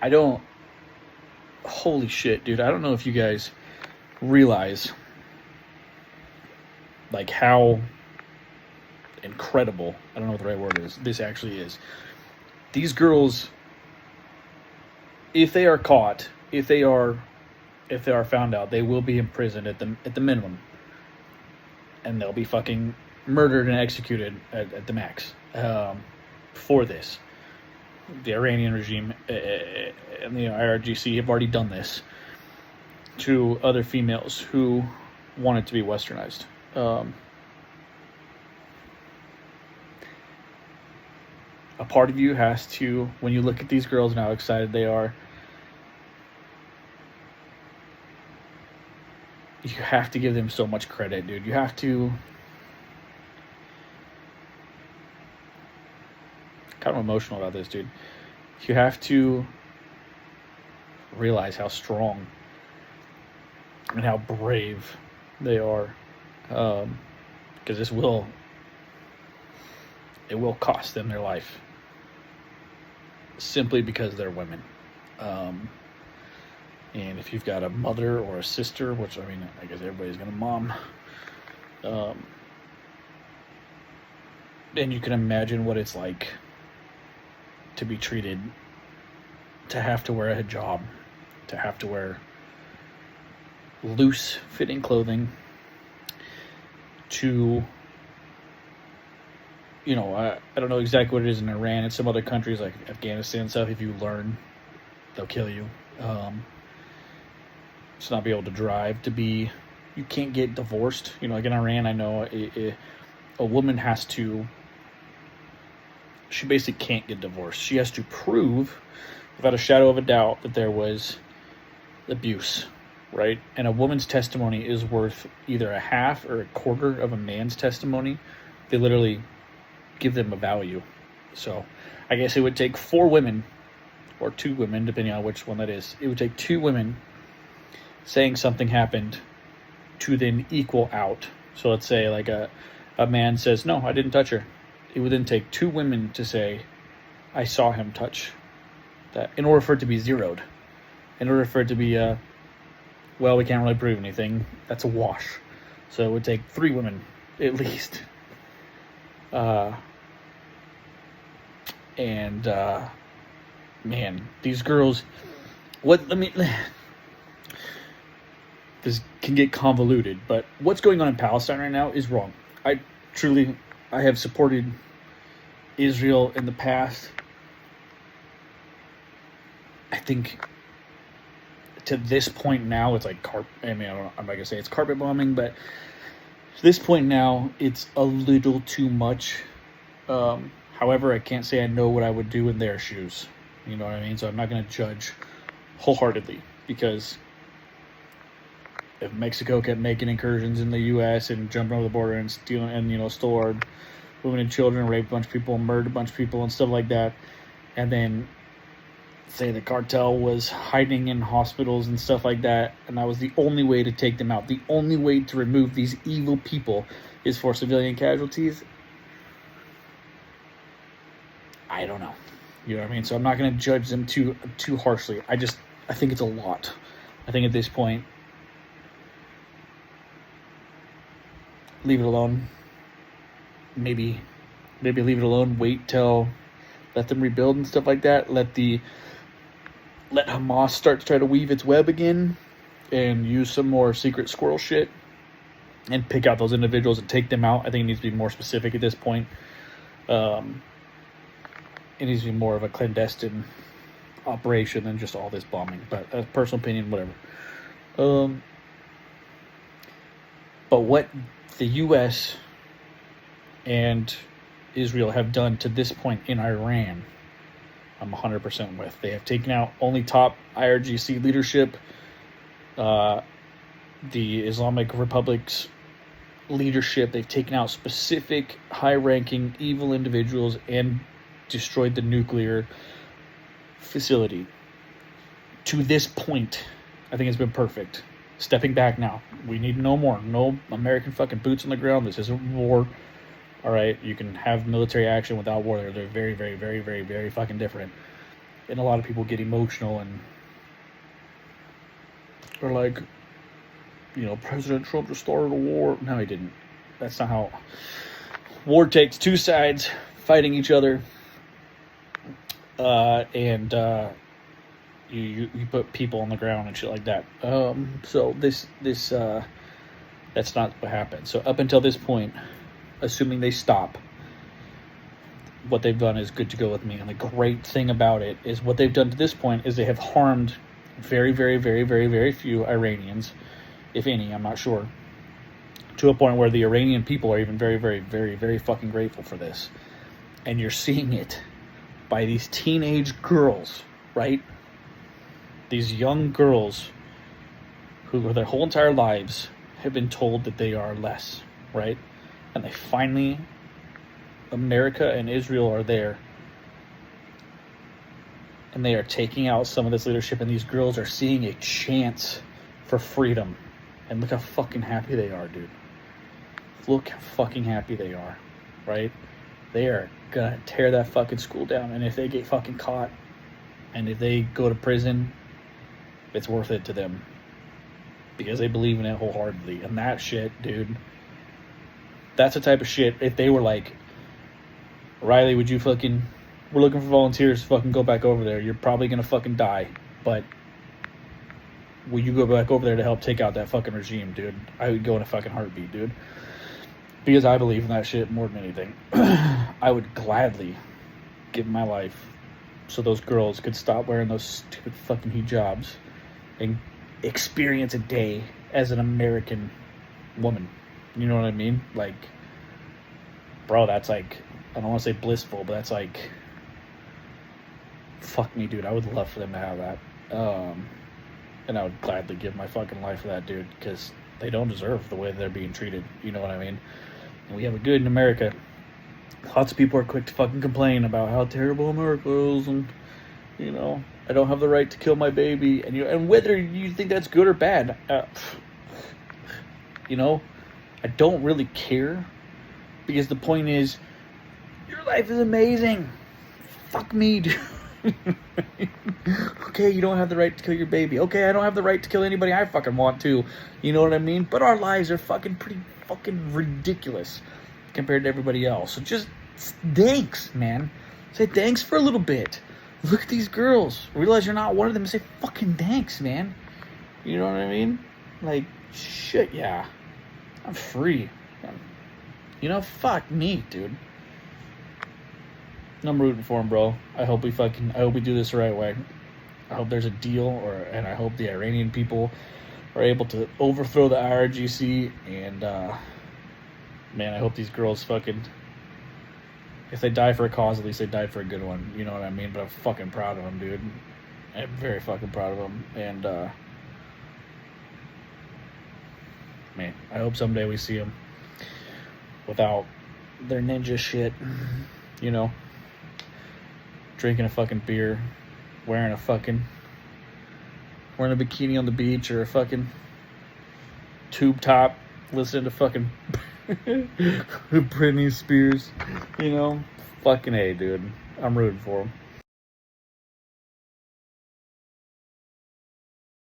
I don't. Holy shit, dude! I don't know if you guys realize like how incredible. I don't know what the right word is. This actually is. These girls, if they are caught, if they are found out, they will be imprisoned at the minimum, and they'll be fucking murdered and executed at the max for this. The Iranian regime and the IRGC have already done this to other females who want it to be westernized. A part of you has to, when you look at these girls and how excited they are, you have to give them so much credit, dude. You have to. Kind of emotional about this, dude. You have to realize how strong and how brave they are, because it will cost them their life simply because they're women. And if you've got a mother or a sister, which, I mean, I guess everybody's got a mom, and you can imagine what it's like to be treated, to have to wear a hijab, to have to wear loose fitting clothing, to, you know, I don't know exactly what it is in Iran and some other countries like Afghanistan and stuff. If you learn, they'll kill you. To not be able to drive, you can't get divorced. You know, like in Iran, I know a woman has to, she basically can't get divorced. She has to prove, without a shadow of a doubt, that there was abuse, right? And a woman's testimony is worth either a half or a quarter of a man's testimony. They literally give them a value. So I guess it would take 4 women, or 2 women, depending on which one that is. It would take 2 women saying something happened to then equal out. So let's say like a man says, no, I didn't touch her. It would then take 2 women to say, I saw him touch that, in order for it to be zeroed. In order for it to be well, we can't really prove anything, that's a wash. So it would take 3 women at least. Man, these girls, this can get convoluted, but what's going on in Palestine right now is wrong. I have supported Israel in the past. I think to this point now, it's like I'm not gonna say it's carpet bombing, but to this point now, it's a little too much. However, I can't say I know what I would do in their shoes. You know what I mean? So I'm not going to judge wholeheartedly, because if Mexico kept making incursions in the U.S. and jumping over the border and stealing and stole our women and children, raped a bunch of people, murdered a bunch of people and stuff like that, and then say the cartel was hiding in hospitals and stuff like that, and that was the only way to take them out, the only way to remove these evil people is for civilian casualties, I don't know. You know what I mean? So I'm not going to judge them too harshly. I think it's a lot. I think at this point, leave it alone. Maybe leave it alone. Let them rebuild and stuff like that. Let Hamas start to try to weave its web again, and use some more secret squirrel shit, and pick out those individuals and take them out. I think it needs to be more specific at this point. It needs to be more of a clandestine operation than just all this bombing. But that's personal opinion, whatever. But what the U.S. and Israel have done to this point in Iran, I'm 100% with. They have taken out only top IRGC leadership, the Islamic Republic's leadership. They've taken out specific high-ranking evil individuals and destroyed the nuclear facility. To this point, I think it's been perfect. Stepping back now. We need no more. No American fucking boots on the ground. This isn't war. All right, you can have military action without war. They're very, very, very, very, very fucking different. and a lot of people get emotional and are like, you know, President Trump just started a war. No, he didn't. That's not how. War takes two sides fighting each other, and you put people on the ground and shit like that. So this that's not what happened. So up until this point, assuming they stop, what they've done is good to go with me. And the great thing about it is what they've done to this point is they have harmed very, very, very, very, very few Iranians, if any, I'm not sure, to a point where the Iranian people are even very, very, very, very fucking grateful for this. And you're seeing it by these teenage girls, right? These young girls who their whole entire lives have been told that they are less, right? And they finally, America and Israel are there, and they are taking out some of this leadership, and these girls are seeing a chance for freedom. And look how fucking happy they are, dude. Look how fucking happy they are, right? They are gonna tear that fucking school down, and if they get fucking caught, and if they go to prison, it's worth it to them. Because they believe in it wholeheartedly. And that shit, dude, that's the type of shit, if they were like, Riley, would you fucking, we're looking for volunteers to fucking go back over there. You're probably gonna fucking die, but will you go back over there to help take out that fucking regime, dude? I would go in a fucking heartbeat, dude. Because I believe in that shit more than anything. I would gladly give my life so those girls could stop wearing those stupid fucking hijabs and experience a day as an American woman. You know what I mean? Like, bro, that's like, I don't want to say blissful, but that's like, fuck me, dude. I would love for them to have that. And I would gladly give my fucking life for that, dude, because they don't deserve the way they're being treated. You know what I mean? And we have it good in America. Lots of people are quick to fucking complain about how terrible America is, and, you know, I don't have the right to kill my baby, and and whether you think that's good or bad, you know, I don't really care, because the point is, your life is amazing. Fuck me, dude. Okay, you don't have the right to kill your baby. Okay, I don't have the right to kill anybody I fucking want to. You know what I mean? But our lives are fucking pretty fucking ridiculous compared to everybody else. So just thanks, man. Say thanks for a little bit. Look at these girls. Realize you're not one of them. Say fucking thanks, man. You know what I mean? Like, shit, yeah. I'm free. You know, fuck me, dude. I'm rooting for him, bro. I hope we do this the right way. I hope there's a deal, and I hope the Iranian people are able to overthrow the IRGC, and man, I hope these girls fucking, if they die for a cause, at least they died for a good one. You know what I mean? But I'm fucking proud of them, dude. I'm very fucking proud of them, and man, I hope someday we see them without their ninja shit, you know, drinking a fucking beer, wearing a bikini on the beach, or a fucking tube top, listening to fucking Britney Spears, you know, fucking A, dude. I'm rooting for them.